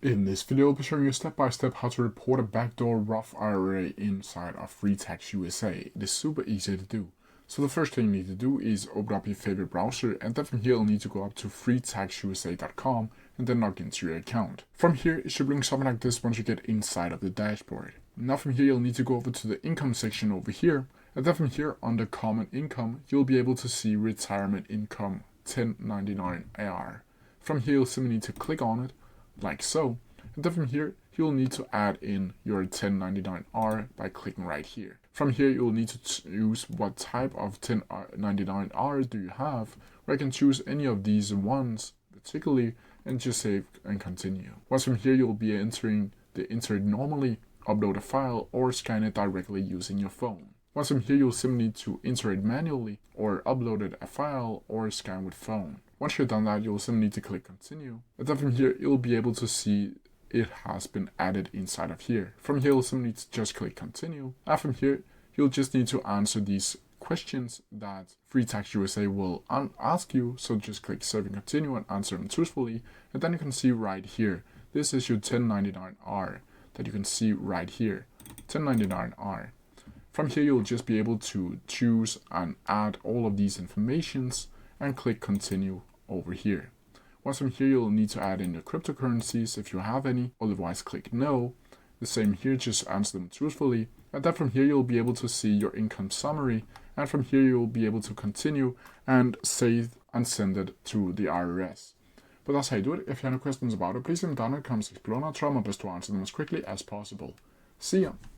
In this video, I'll be showing you step by step how to report a backdoor Roth IRA inside of FreeTaxUSA. It is super easy to do. So the first thing you need to do is open up your favorite browser, and then from here you'll need to go up to FreeTaxUSA.com and then log into your account. From here, it should bring something like this once you get inside of the dashboard. Now from here you'll need to go over to the income section over here, and then from here under common income, you'll be able to see retirement income 1099 AR. From here you'll simply need to click on it, like so, and then from here you'll need to add in your 1099R by clicking right here. From here you'll need to choose what type of 1099R do you have, where I can choose any of these ones particularly and just save and continue. Once from here you'll be entering the enter it normally, upload a file, or scan it directly using your phone. Once from here you'll simply need to enter it manually or upload it a file or scan with phone. Once you've done that, you'll simply need to click continue. And then from here, you'll be able to see it has been added inside of here. From here, you'll simply need to just click continue. And from here, you'll just need to answer these questions that FreeTaxUSA will ask you. So just click save and continue and answer them truthfully. And then you can see right here, this is your 1099R that you can see right here, 1099R. From here, you'll just be able to choose and add all of these informations and click continue over here. Once from here, you'll need to add in your cryptocurrencies if you have any, otherwise click no. The same here, just answer them truthfully. And then from here, you'll be able to see your income summary. And from here, you'll be able to continue and save and send it to the IRS. But that's how you do it. If you have any questions about it, please leave them down in the comments below and I'll try my best to answer them as quickly as possible. See ya!